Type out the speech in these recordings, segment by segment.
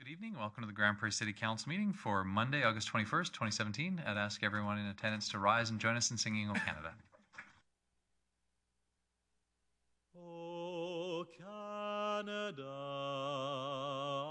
Good evening. Welcome to the Grand Prairie City Council meeting for Monday, August 21st, 2017. I'd ask everyone in attendance to rise and join us in singing O Canada. O Canada,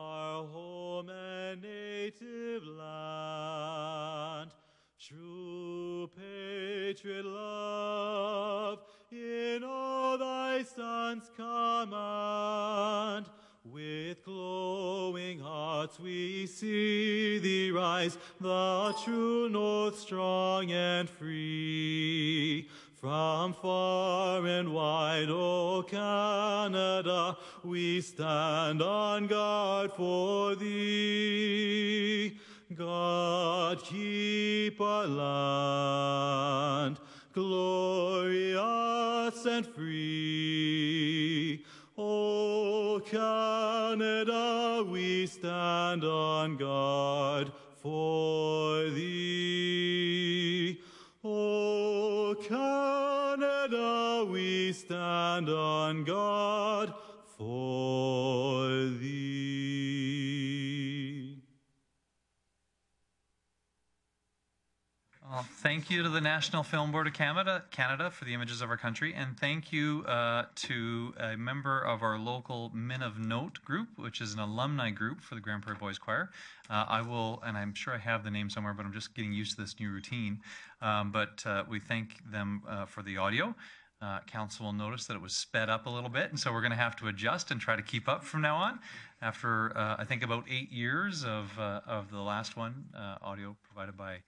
our home and native land, true patriot love in all thy sons command. With glowing hearts we see thee rise, the true north strong and free. From far and wide, O Canada, we stand on guard for thee. God keep our land, glorious and free. O Canada, we stand on guard for thee. O Canada, we stand on guard for thee. Well, thank you to the National Film Board of Canada for the images of our country, and thank you to a member of our local Men of Note group, which is an alumni group for the Grand Prairie Boys Choir. I will, and I'm sure I have the name somewhere, but I'm just getting used to this new routine. But we thank them for the audio. Council will notice that it was sped up a little bit, and so we're going to have to adjust and try to keep up from now on. After I think about 8 years of the last one, audio provided by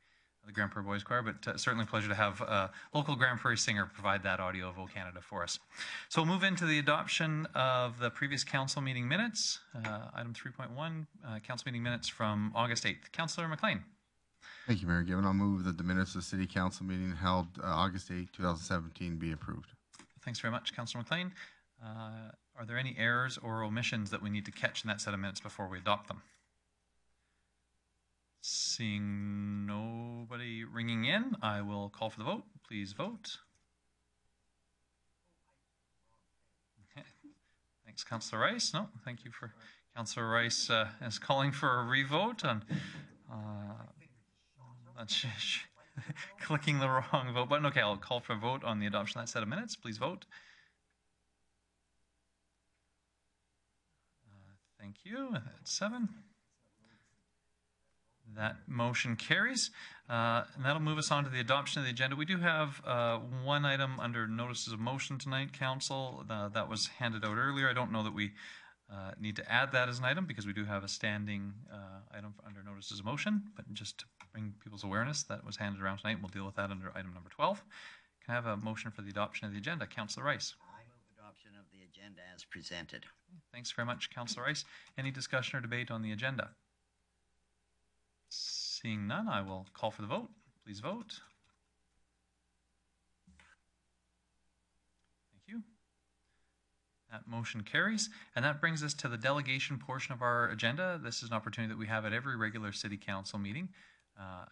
the Grand Prairie Boys Choir, but certainly a pleasure to have a local Grand Prairie singer provide that audio of O Canada for us. So we'll move into the adoption of the previous council meeting minutes. Item 3.1, council meeting minutes from August 8th. Councillor McLean. Thank you, Mayor Given. I'll move that the minutes of the City Council meeting held August 8, 2017 be approved. Thanks very much, Councillor McLean. Are there any errors or omissions that we need to catch in that set of minutes before we adopt them? Seeing nobody ringing in, I will call for the vote. Please vote. Okay. Thanks, Councillor Rice. No, thank you for Councillor Rice is calling for a revote on clicking the wrong vote button. Okay, I'll call for a vote on the adoption of that set of minutes. Please vote. Thank you. That's 7. That motion carries, and that'll move us on to the adoption of the agenda. We do have one item under notices of motion tonight, Council, that was handed out earlier. I don't know that we need to add that as an item because we do have a standing item under notices of motion, but just to bring people's awareness, that was handed around tonight. We'll deal with that under item number 12. Can I have a motion for the adoption of the agenda? Councillor Rice. I move adoption of the agenda as presented. Thanks very much, Councillor Rice. Any discussion or debate on the agenda? Seeing none, I will call for the vote. Please vote. Thank you. That motion carries, and that brings us to the delegation portion of our agenda. This is an opportunity that we have at every regular City Council meeting.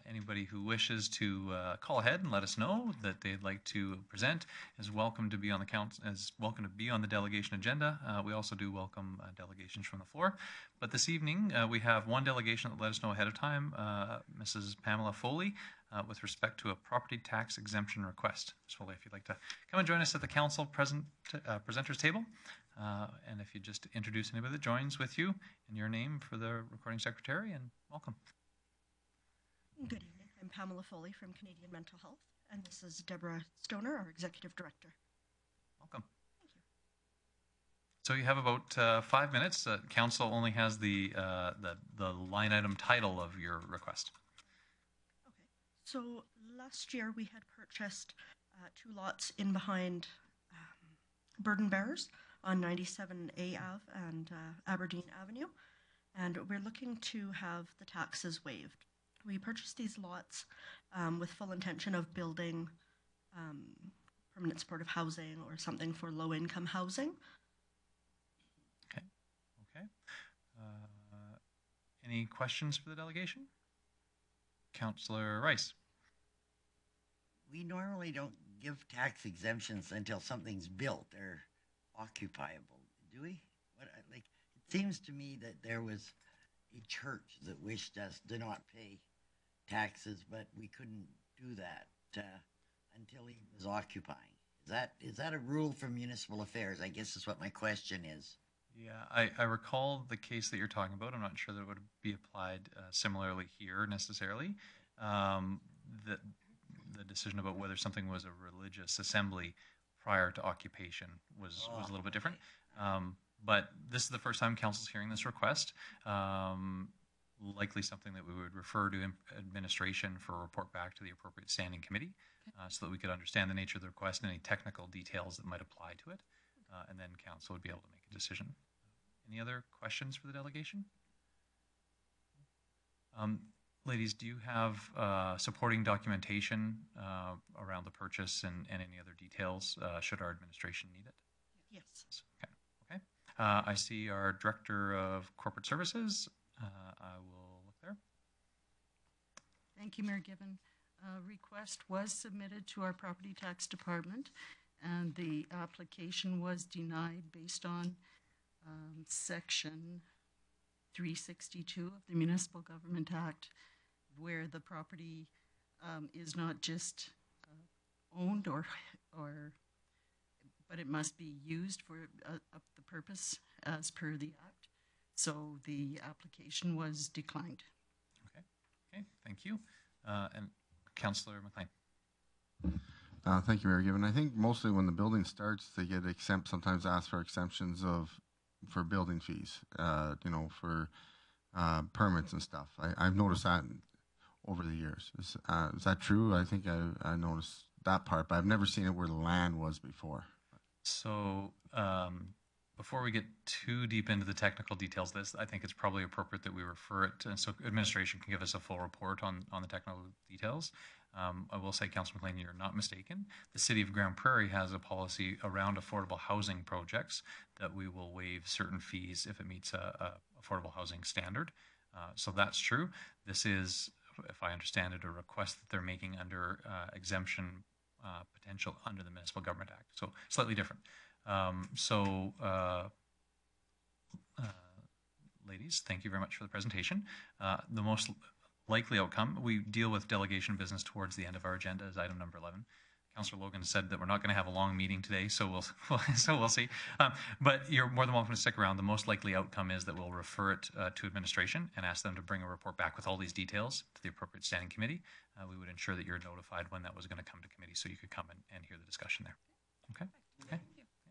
Anybody who wishes to call ahead and let us know that they'd like to present is welcome to be on the the delegation agenda. We also do welcome delegations from the floor. But this evening we have one delegation that let us know ahead of time, Mrs. Pamela Foley, with respect to a property tax exemption request. Ms. Foley, if you'd like to come and join us at the council presenters table, and if you just introduce anybody that joins with you and your name for the recording secretary, and welcome. Good evening. I'm Pamela Foley from Canadian Mental Health, and this is Deborah Stoner, our Executive Director. Welcome. Thank you. So you have about 5 minutes. Council only has the line item title of your request. Okay. So last year we had purchased 2 lots in behind Burden Bearers on 97A Ave and Aberdeen Avenue, and we're looking to have the taxes waived. We purchased these lots with full intention of building permanent supportive housing or something for low-income housing. Okay. Okay. Any questions for the delegation? Councillor Rice. We normally don't give tax exemptions until something's built or occupiable, do we? It seems to me that there was a church that wished us to not pay taxes, but we couldn't do that until he was occupying. Is that a rule for municipal affairs? I guess is what my question is. Yeah, I recall the case that you're talking about. I'm not sure that it would be applied similarly here necessarily. The, the decision about whether something was a religious assembly prior to occupation was a little bit different. But this is the first time council's hearing this request. Likely something that we would refer to administration for a report back to the appropriate standing committee, so that we could understand the nature of the request and any technical details that might apply to it. And then council would be able to make a decision. Any other questions for the delegation? Ladies, do you have supporting documentation around the purchase and any other details should our administration need it? Yes. Okay. Okay. I see our Director of Corporate Services. I will look there. Thank you, Mayor Given. Request was submitted to our Property Tax Department, and the application was denied based on Section 362 of the Municipal Government Act, where the property is not just owned but it must be used for the purpose as per the Act. So the application was declined. Okay. Okay. Thank you. And Councillor McLean. Thank you, Mayor Given. I think mostly when the building starts, they get sometimes ask for exemptions for building fees, for permits and stuff. I've noticed that over the years. Is that true? I think I noticed that part, but I've never seen it where the land was before. So before we get too deep into the technical details of this, I think it's probably appropriate that we refer it so administration can give us a full report on the technical details. I will say, Councillor McLean, you're not mistaken. The City of Grande Prairie has a policy around affordable housing projects that we will waive certain fees if it meets a affordable housing standard. So that's true. This is, if I understand it, a request that they're making under exemption potential under the Municipal Government Act. So slightly different. Ladies, thank you very much for the presentation. The most likely outcome, we deal with delegation business towards the end of our agenda as item number 11. Councillor Logan said that we're not going to have a long meeting today, so we'll see. But you're more than welcome to stick around. The most likely outcome is that we'll refer it to administration and ask them to bring a report back with all these details to the appropriate standing committee. We would ensure that you're notified when that was going to come to committee so you could come and hear the discussion there. Okay? Okay.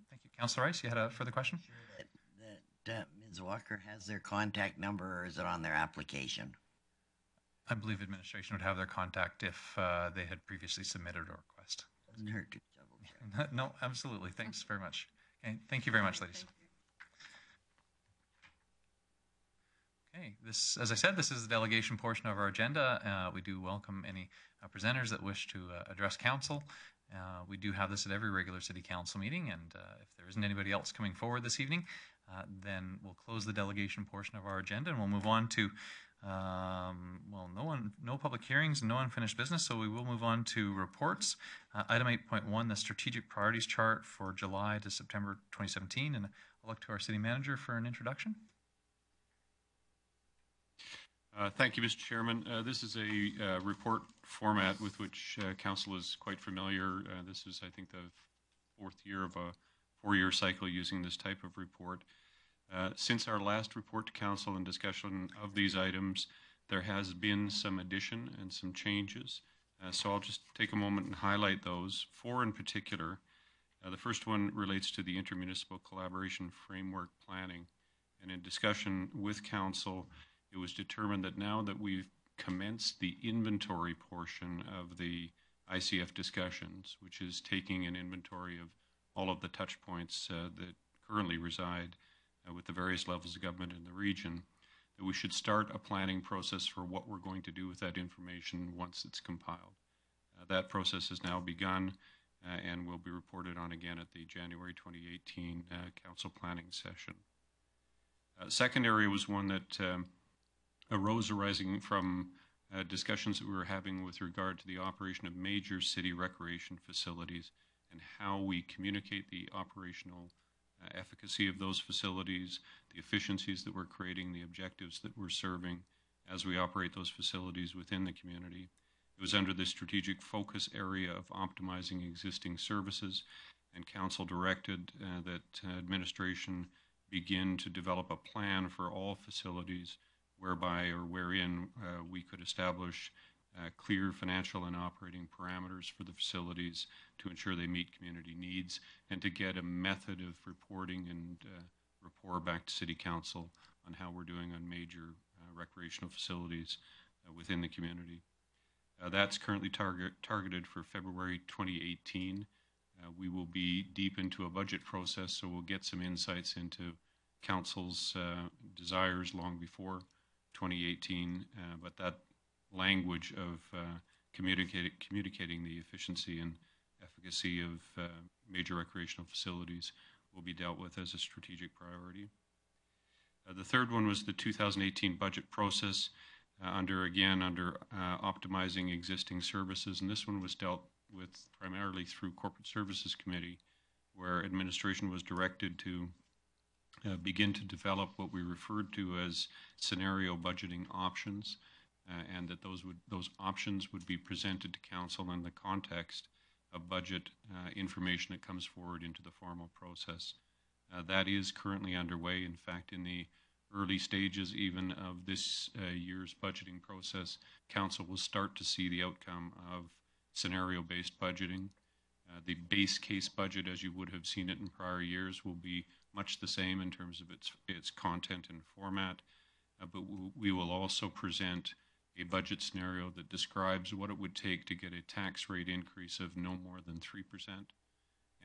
Thank you. Councillor Rice, you had a further question? Sure that Ms. Walker has their contact number, or is it on their application? I believe administration would have their contact if they had previously submitted a request. Doesn't hurt to double check. No, absolutely. Thanks very much. Okay, thank you very much, ladies. Okay, this, as I said, this is the delegation portion of our agenda. We do welcome any presenters that wish to address council. We do have this at every regular city council meeting, and if there isn't anybody else coming forward this evening, then we'll close the delegation portion of our agenda and we'll move on to no public hearings, no unfinished business, so we will move on to reports. Item 8.1, the strategic priorities chart for July to September 2017, and I'll look to our city manager for an introduction. Thank you, Mr. Chairman. This is a report format with which Council is quite familiar. This is, I think, the fourth year of a four-year cycle using this type of report. Since our last report to Council and discussion of these items, there has been some addition and some changes. So I'll just take a moment and highlight those. Four in particular. The first one relates to the intermunicipal collaboration framework planning. And in discussion with Council, it was determined that now that we've commenced the inventory portion of the ICF discussions, which is taking an inventory of all of the touch points that currently reside with the various levels of government in the region, that we should start a planning process for what we're going to do with that information once it's compiled. That process has now begun and will be reported on again at the January 2018 Council Planning Session. Second area was one that arose arising from discussions that we were having with regard to the operation of major city recreation facilities and how we communicate the operational efficacy of those facilities, the efficiencies that we're creating, the objectives that we're serving as we operate those facilities within the community. It was under the strategic focus area of optimizing existing services, and Council directed that administration begin to develop a plan for all facilities whereby or wherein we could establish clear financial and operating parameters for the facilities to ensure they meet community needs, and to get a method of reporting and rapport back to City Council on how we're doing on major recreational facilities within the community. That's currently targeted for February 2018. We will be deep into a budget process, so we'll get some insights into Council's desires long before 2018, but that language of communicating the efficiency and efficacy of major recreational facilities will be dealt with as a strategic priority. The third one was the 2018 budget process under optimizing existing services, and this one was dealt with primarily through Corporate Services Committee, where administration was directed to begin to develop what we referred to as scenario budgeting options, and that those options would be presented to Council in the context of budget information that comes forward into the formal process. That is currently underway. In fact, in the early stages even of this year's budgeting process, Council will start to see the outcome of scenario-based budgeting. The base case budget, as you would have seen it in prior years, will be much the same in terms of its content and format, but we will also present a budget scenario that describes what it would take to get a tax rate increase of no more than 3%,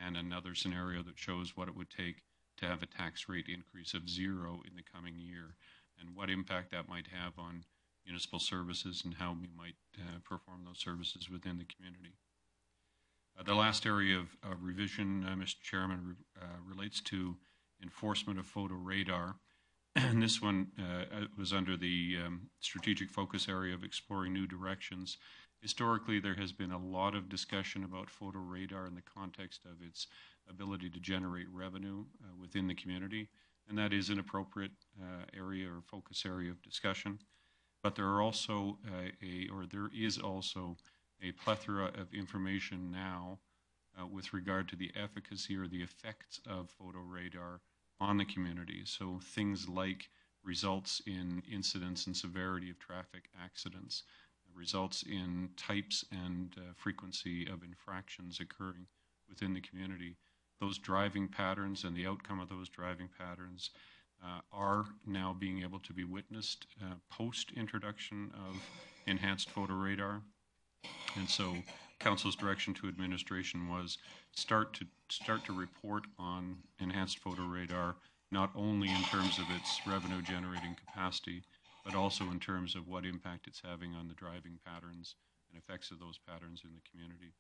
and another scenario that shows what it would take to have a tax rate increase of 0 in the coming year, and what impact that might have on municipal services and how we might perform those services within the community. The last area of revision, Mr. Chairman, relates to enforcement of photo radar. And this one was under the strategic focus area of exploring new directions. Historically, there has been a lot of discussion about photo radar in the context of its ability to generate revenue within the community, and that is an appropriate area or focus area of discussion. But there are also there is also a plethora of information now with regard to the efficacy or the effects of photo radar on the community. So things like results in incidence and severity of traffic accidents, results in types and frequency of infractions occurring within the community. Those driving patterns and the outcome of those driving patterns are now being able to be witnessed post-introduction of enhanced photo radar. And so Council's direction to administration was start to report on enhanced photo radar, not only in terms of its revenue generating capacity, but also in terms of what impact it's having on the driving patterns and effects of those patterns in the community.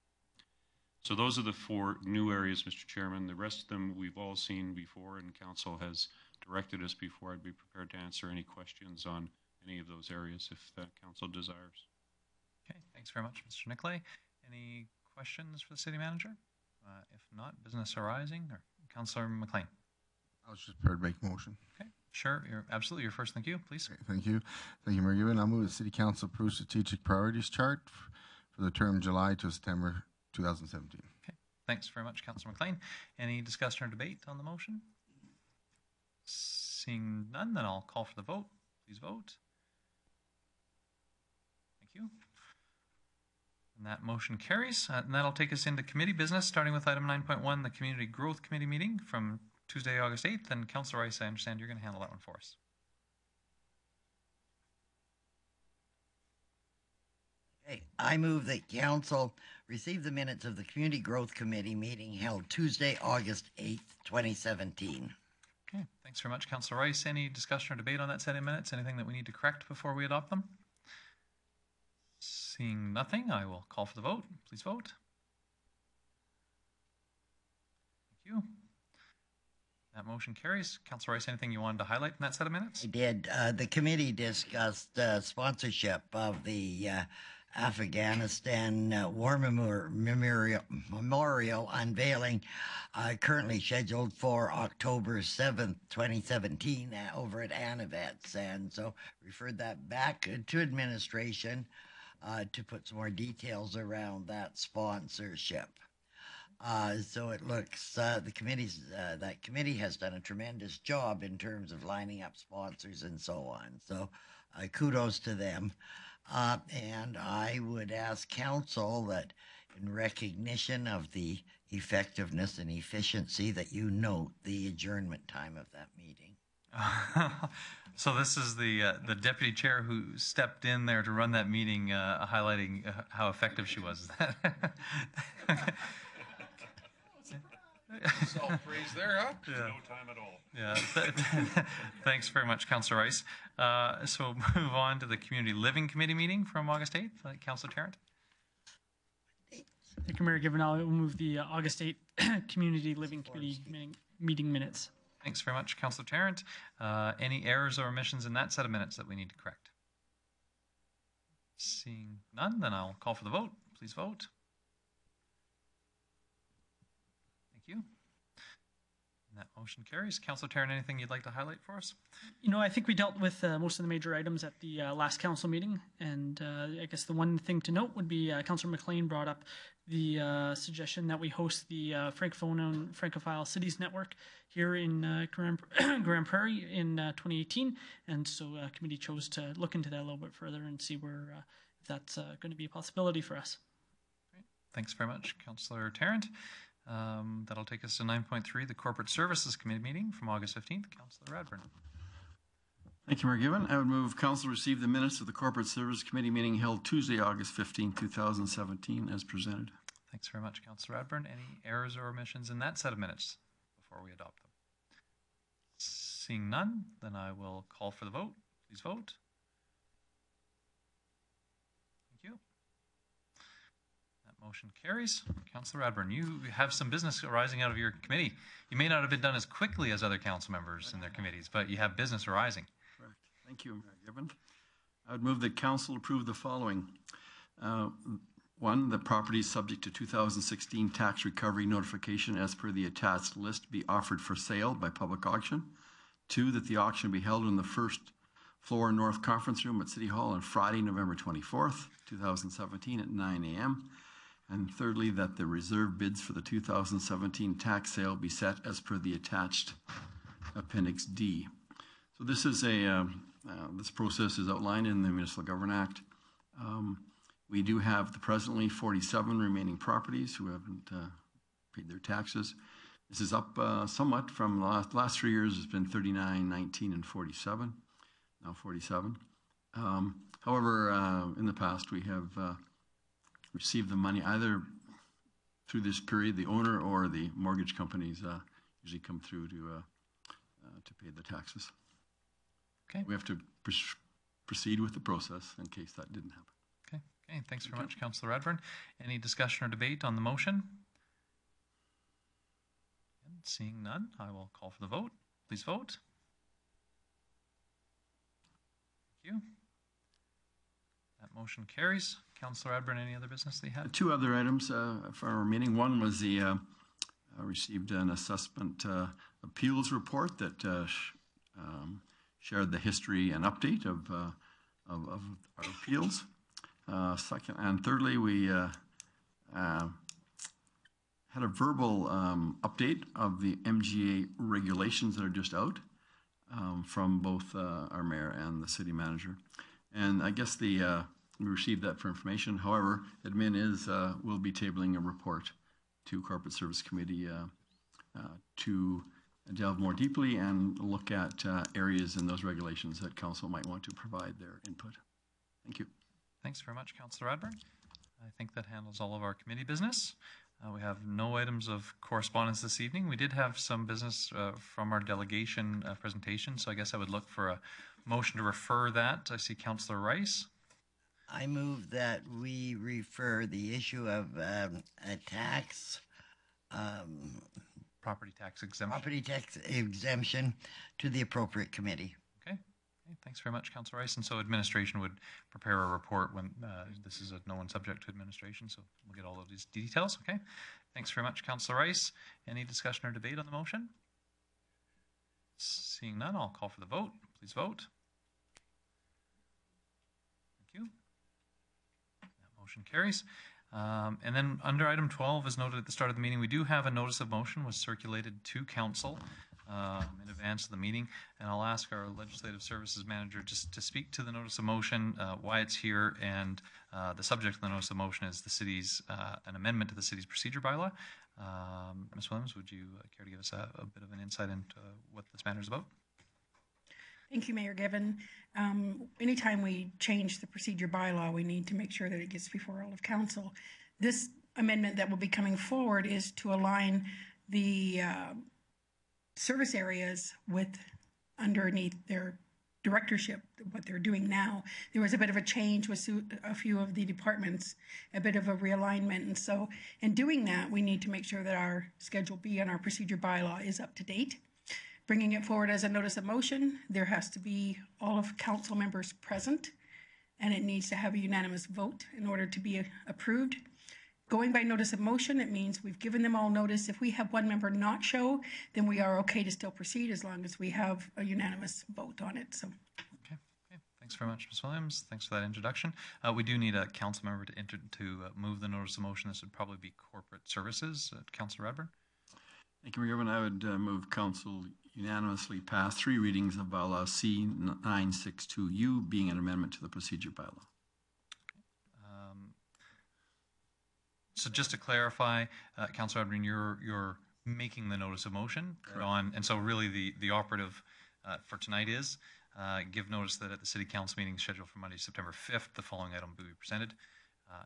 So those are the 4 new areas, Mr. Chairman. The rest of them we've all seen before, and Council has directed us before. I'd be prepared to answer any questions on any of those areas if Council desires. Okay, thanks very much, Mr. Nicolay. Any questions for the City Manager? If not, business arising, or Councillor McLean. I was just prepared to make a motion. Okay, sure. You're absolutely your first. Thank you. Please. Okay, thank you. Thank you, Mayor Gibbon. I'll move the City Council approve strategic priorities chart for the term July to September 2017. Okay, thanks very much, Councillor McLean. Any discussion or debate on the motion? Seeing none, then I'll call for the vote. Please vote. Thank you. And that motion carries. And that'll take us into committee business, starting with item 9.1, the Community Growth Committee meeting from Tuesday, August 8th. And Councillor Rice, I understand you're going to handle that one for us. Okay, I move that Council receive the minutes of the Community Growth Committee meeting held Tuesday, August 8th, 2017. Okay, thanks very much, Councillor Rice. Any discussion or debate on that set of minutes? Anything that we need to correct before we adopt them? Seeing nothing, I will call for the vote. Please vote. Thank you. That motion carries. Councillor Rice, anything you wanted to highlight in that set of minutes? I did. The committee discussed sponsorship of the Afghanistan War Memorial unveiling, currently scheduled for October 7th, 2017, over at Anavets. And so referred that back to administration to put some more details around that sponsorship. So it looks that committee has done a tremendous job in terms of lining up sponsors and so on. So kudos to them. And I would ask council that in recognition of the effectiveness and efficiency that you note the adjournment time of that meeting. So this is the deputy chair who stepped in there to run that meeting, highlighting how effective she was. Self-praise there, huh? Yeah. No time at all. Yeah. Thanks very much, Councillor Rice. So we'll move on to the Community Living Committee meeting from August 8th. Councillor Tarrant. Thank you, Mayor Given. I will move the August 8th Community Living Committee meeting minutes. Thanks very much, Councillor Tarrant. Any errors or omissions in that set of minutes that we need to correct? Seeing none, then I'll call for the vote. Please vote. Thank you. And that motion carries. Councillor Tarrant, anything you'd like to highlight for us? You know, I think we dealt with most of the major items at the last council meeting, and I guess the one thing to note would be Councillor McLean brought up the suggestion that we host the Francophone and Francophile Cities Network here in Grand Prairie in 2018, and so committee chose to look into that a little bit further and see where if that's going to be a possibility for us. Great. Thanks very much, Councillor Tarrant. That'll take us to 9.3, the Corporate Services Committee meeting from August 15th. Councillor Radburn. Thank you, Mayor Given. I would move Council receive the minutes of the Corporate Services Committee meeting held Tuesday, August 15, 2017, as presented. Thanks very much, Councillor Radburn. Any errors or omissions in that set of minutes before we adopt them? Seeing none, then I will call for the vote. Please vote. Thank you. That motion carries. Councillor Radburn, you have some business arising out of your committee. You may not have been done as quickly as other council members in their committees, but you have business arising. Correct. Thank you, Mayor Given. I would move that Council approve the following. One, the property subject to 2016 tax recovery notification as per the attached list be offered for sale by public auction. Two, that the auction be held in the first floor North Conference Room at City Hall on Friday, November 24th, 2017 at 9 a.m. And thirdly, that the reserve bids for the 2017 tax sale be set as per the attached Appendix D. So this is this process is outlined in the Municipal Government Act. We do have presently 47 remaining properties who haven't paid their taxes. This is up somewhat from the last 3 years. It's been 39, 19, and 47. Now 47. However, in the past we have received the money either through this period. The owner or the mortgage companies usually come through to pay the taxes. Okay. We have to proceed with the process in case that didn't happen. Okay, thanks very much, Councillor Radburn. Any discussion or debate on the motion? And seeing none, I will call for the vote. Please vote. Thank you. That motion carries. Councillor Radburn, any other business that you had? Two other items for our meeting. One was the received an assessment appeals report that shared the history and update of our appeals. Second and thirdly, we had a verbal update of the MGA regulations that are just out from both our mayor and the city manager. And I guess we received that for information. However, admin will be tabling a report to Corporate Service Committee to delve more deeply and look at areas in those regulations that council might want to provide their input. Thank you. Thanks very much, Councillor Radburn. I think that handles all of our committee business. We have no items of correspondence this evening. We did have some business from our delegation presentation, so I guess I would look for a motion to refer that. I see Councillor Rice. I move that we refer the issue of a tax, property tax exemption. Property tax exemption to the appropriate committee. Okay. Thanks. Thanks very much, Councillor Rice. And so administration would prepare a report when this is a no one subject to administration, so we'll get all of these details, okay? Thanks very much, Councillor Rice. Any discussion or debate on the motion? Seeing none, I'll call for the vote. Please vote. Thank you. That motion carries. And then under item 12, as noted at the start of the meeting, we do have a notice of motion was circulated to council in advance of the meeting, and I'll ask our legislative services manager just to speak to the notice of motion, why it's here, and the subject of the notice of motion is the city's an amendment to the city's procedure bylaw. Ms. Williams, would you care to give us a bit of an insight into what this matter is about? Thank you, Mayor Given. Anytime we change the procedure bylaw, we need to make sure that it gets before all of council. This amendment that will be coming forward is to align the service areas with underneath their directorship, what they're doing now. There was a bit of a change with a few of the departments, a bit of a realignment. And so in doing that, we need to make sure that our Schedule B and our procedure bylaw is up to date. Bringing it forward as a notice of motion, there has to be all of council members present, and it needs to have a unanimous vote in order to be approved. Going by notice of motion, it means we've given them all notice. If we have one member not show, then we are okay to still proceed as long as we have a unanimous vote on it. So. Okay. Thanks very much, Ms. Williams. Thanks for that introduction. We do need a council member to move the notice of motion. This would probably be corporate services. Councillor Radburn. Thank you, Mayor Given. I would move council unanimously pass 3 readings of bylaw C962U being an amendment to the procedure bylaw. So just to clarify, Councillor Radburn, you're making the notice of motion on, and so really the operative for tonight is give notice that at the City Council meeting scheduled for Monday, September 5th, the following item will be presented,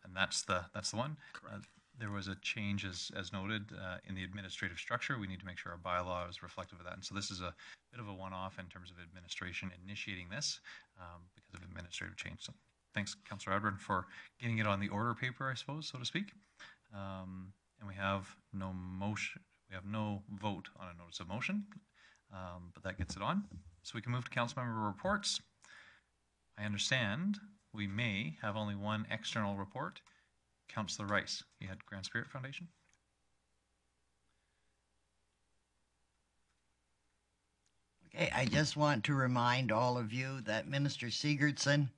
and that's the one. Correct. There was a change, as noted, in the administrative structure. We need to make sure our bylaw is reflective of that. And so this is a bit of a one-off in terms of administration initiating this because of administrative change. So thanks, Councillor Radburn, for getting it on the order paper, I suppose, so to speak. And we have no motion. We have no vote on a notice of motion, but that gets it on. So we can move to council member reports. I understand we may have only one external report. Councillor Rice, you had Grand Spirit Foundation. Okay, I just want to remind all of you that Minister Sigurdsson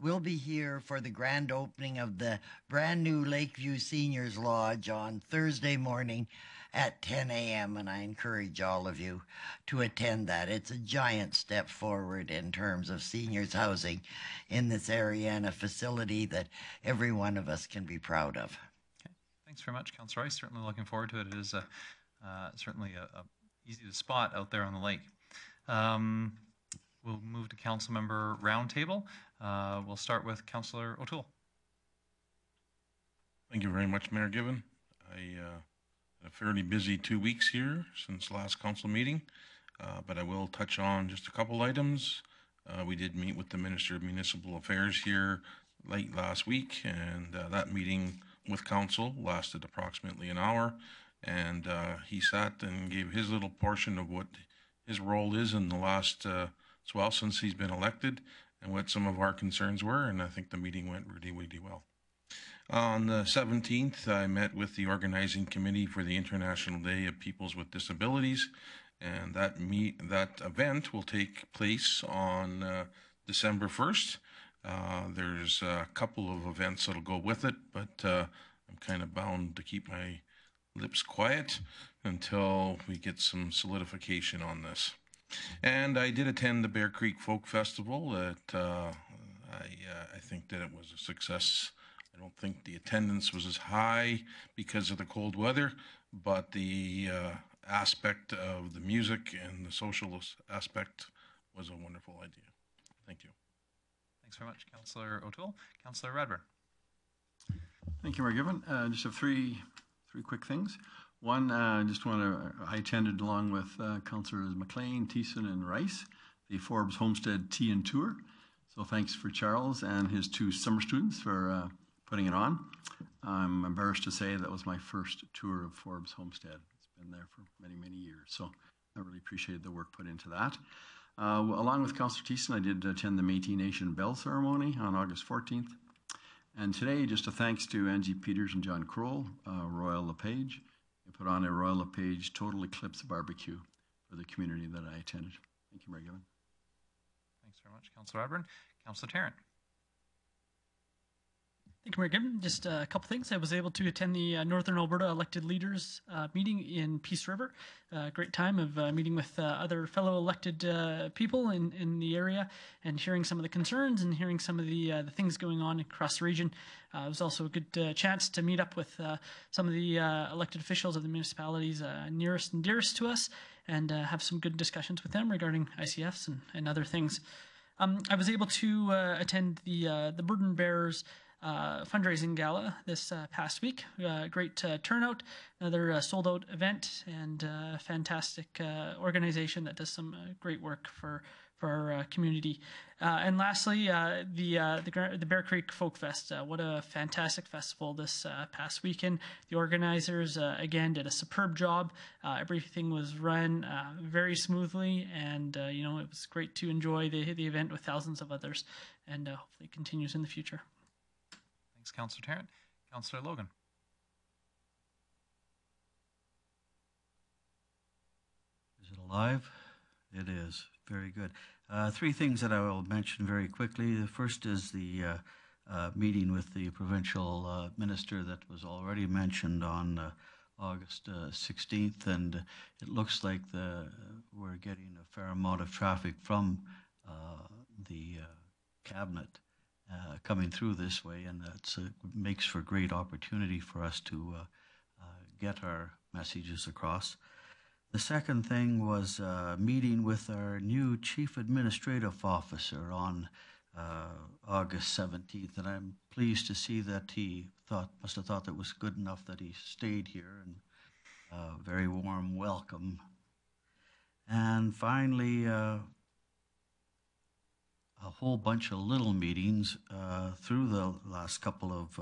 will be here for the grand opening of the brand new Lakeview Seniors Lodge on Thursday morning at 10 a.m. and I encourage all of you to attend that. It's a giant step forward in terms of seniors housing in this area and a facility that every one of us can be proud of. Okay. Thanks very much, Councillor Rice. Certainly looking forward to it. It is certainly a easy to spot out there on the lake. We'll move to council member roundtable. We'll start with Councillor O'Toole. Thank you very much, Mayor Given. I had a fairly busy 2 weeks here since last council meeting, but I will touch on just a couple items. We did meet with the Minister of Municipal Affairs here late last week, and that meeting with council lasted approximately an hour, and he sat and gave his little portion of what his role is in the last since he's been elected, and what some of our concerns were, and I think the meeting went really, really well. On the 17th, I met with the organizing committee for the International Day of Peoples with Disabilities, and that event will take place on December 1st. There's a couple of events that'll go with it, but I'm kind of bound to keep my lips quiet until we get some solidification on this. And I did attend the Bear Creek Folk Festival. I think that it was a success. I don't think the attendance was as high because of the cold weather, but the aspect of the music and the social aspect was a wonderful idea. Thank you. Thanks very much, Councillor O'Toole. Councillor Radburn. Thank you, Mayor Given. Just have three quick things. One, I attended along with Councillors McLean, Thiessen, and Rice, the Forbes Homestead Tea and Tour. So thanks for Charles and his 2 summer students for putting it on. I'm embarrassed to say that was my first tour of Forbes Homestead. It's been there for many, many years. So I really appreciated the work put into that. Along with Councillor Thiessen, I did attend the Métis Nation Bell ceremony on August 14th. And today, just a thanks to Angie Peters and John Kroll, Royal LePage. They put on a Royal LePage Total Eclipse barbecue for the community that I attended. Thank you, Mayor Given. Thanks very much, Councillor Radburn. Councillor Tarrant. Thank you, Mayor Gibbon. Just a couple things. I was able to attend the Northern Alberta Elected Leaders meeting in Peace River. Great time of meeting with other fellow elected people in the area and hearing some of the concerns and hearing some of the things going on across the region. It was also a good chance to meet up with some of the elected officials of the municipalities nearest and dearest to us and have some good discussions with them regarding ICFs and other things. I was able to attend the Burden Bearers fundraising gala this past week. Great turnout, another sold out event, and fantastic organization that does some great work for our community. And lastly, the Bear Creek Folk Fest. What a fantastic festival this past weekend. The organizers again did a superb job. Everything was run very smoothly, and it was great to enjoy the event with thousands of others, and hopefully it continues in the future. Thanks, Councillor Tarrant. Councillor Logan. Is it alive? It is. Very good. Three things that I will mention very quickly. The first is the meeting with the provincial minister that was already mentioned on August 16th, and it looks like we're getting a fair amount of traffic from the cabinet coming through this way, and that makes for great opportunity for us to get our messages across. The second thing was meeting with our new Chief Administrative Officer on August 17th, and I'm pleased to see that he must have thought that was good enough that he stayed here, and very warm welcome. And finally, a whole bunch of little meetings through the last couple of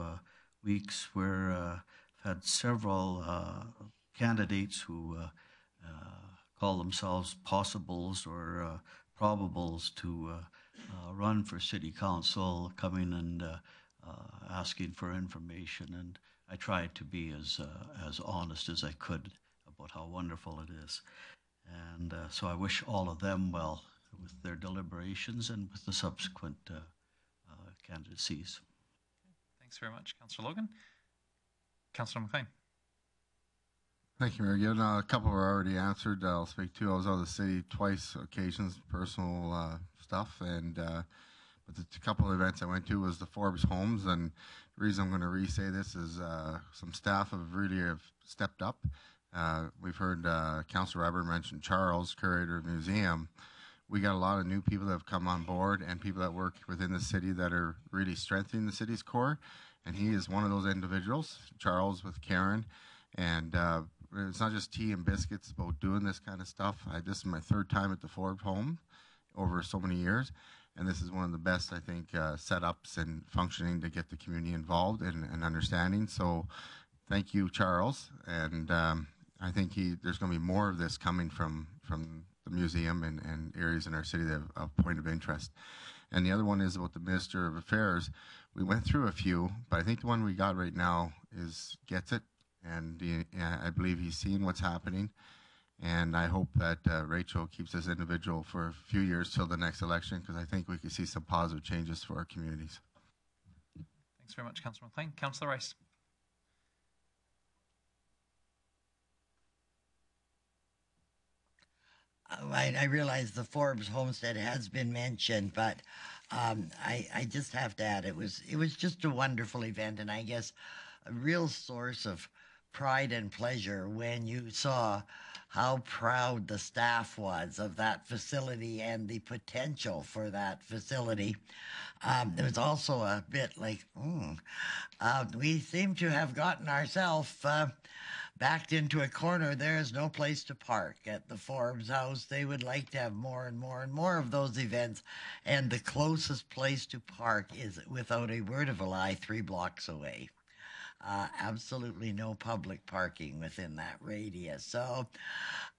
weeks where I've had several candidates who call themselves possibles or probables to run for city council, coming and asking for information, and I tried to be as honest as I could about how wonderful it is. And so I wish all of them well with their deliberations and with the subsequent candidacies. Thanks very much, Councillor Logan. Councillor McLean. Thank you, Mayor Given. A couple were already answered. I'll speak to. I was out of the city twice, occasions, personal stuff, and but the couple of events I went to was the Forbes Homes, and the reason I'm going to re-say this is some staff have stepped up. We've heard Councillor Radburn mention Charles, curator of the museum. We got a lot of new people that have come on board and people that work within the city that are really strengthening the city's core, and he is one of those individuals, Charles with Karen, and it's not just tea and biscuits about doing this kind of stuff. This is my third time at the Forbes home over so many years, and this is one of the best, I think, setups and functioning to get the community involved and understanding. So thank you, Charles, and I think there's going to be more of this coming from the museum and areas in our city that have a point of interest. And the other one is about the Minister of Affairs. We went through a few, but I think the one we got right now gets it. And I believe he's seen what's happening, and I hope that Rachel keeps this individual for a few years till the next election, because I think we could see some positive changes for our communities. Thanks very much, Councillor McLean. Councillor Rice. I realize the Forbes homestead has been mentioned, but I just have to add it was just a wonderful event, and I guess a real source of pride and pleasure when you saw how proud the staff was of that facility and the potential for that facility. It was also a bit like, we seem to have gotten ourselves backed into a corner. There is no place to park at the Forbes house. They would like to have more and more and more of those events, and the closest place to park is, without a word of a lie, 3 blocks away. Absolutely no public parking within that radius. So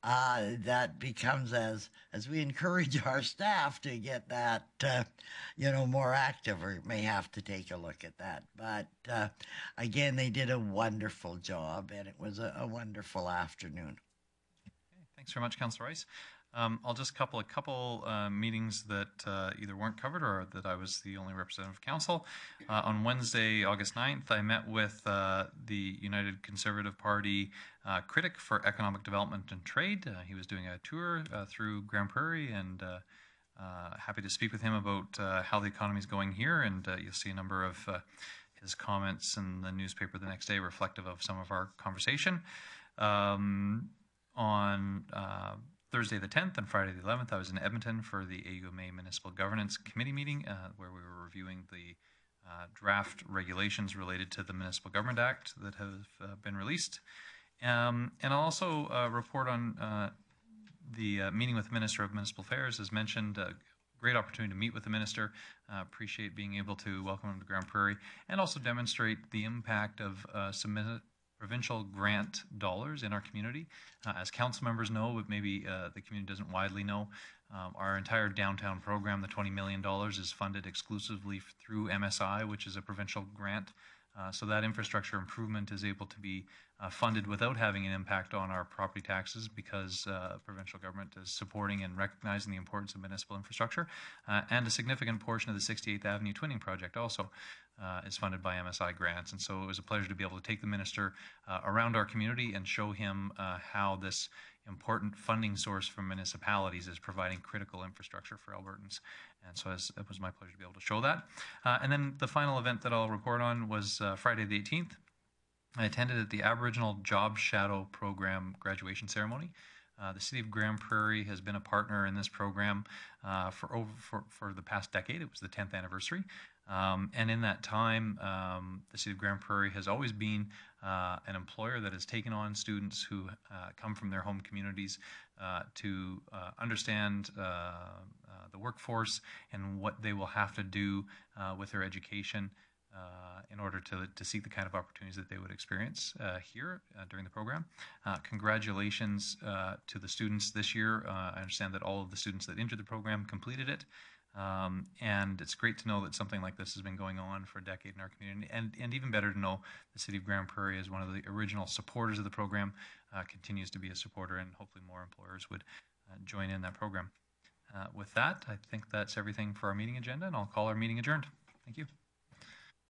that becomes as we encourage our staff to get that more active, or may have to take a look at that. But again, they did a wonderful job, and it was a wonderful afternoon. Thanks very much, Councillor Rice. I'll just couple a couple meetings that either weren't covered or that I was the only representative of council. On Wednesday, August 9th, I met with the United Conservative Party critic for economic development and trade. He was doing a tour through Grande Prairie, and happy to speak with him about how the economy is going here. And you'll see a number of his comments in the newspaper the next day reflective of some of our conversation. On Thursday the 10th and Friday the 11th, I was in Edmonton for the AUMA Municipal Governance Committee meeting where we were reviewing the draft regulations related to the Municipal Government Act that have been released. And I'll also report on the meeting with the Minister of Municipal Affairs. As mentioned, a great opportunity to meet with the Minister. Appreciate being able to welcome him to Grande Prairie and also demonstrate the impact of submitted provincial grant dollars in our community. As council members know, but maybe the community doesn't widely know, our entire downtown program, the $20 million, is funded exclusively through MSI, which is a provincial grant. So that infrastructure improvement is able to be funded without having an impact on our property taxes because provincial government is supporting and recognizing the importance of municipal infrastructure. And a significant portion of the 68th Avenue Twinning Project also is funded by MSI grants. And so it was a pleasure to be able to take the minister around our community and show him how this important funding source from municipalities is providing critical infrastructure for Albertans. And so it was my pleasure to be able to show that. And then the final event that I'll report on was Friday the 18th. I attended at the Aboriginal Job Shadow Program graduation ceremony. The City of Grande Prairie has been a partner in this program for the past decade. It was the 10th anniversary. And in that time, the City of Grande Prairie has always been an employer that has taken on students who come from their home communities to understand the workforce and what they will have to do with their education in order to seek the kind of opportunities that they would experience here during the program. Congratulations to the students this year. I understand that all of the students that entered the program completed it. And it's great to know that something like this has been going on for a decade in our community, and even better to know the City of Grande Prairie, as one of the original supporters of the program, continues to be a supporter, and hopefully more employers would join in that program. With that, I think that's everything for our meeting agenda, and I'll call our meeting adjourned. Thank you.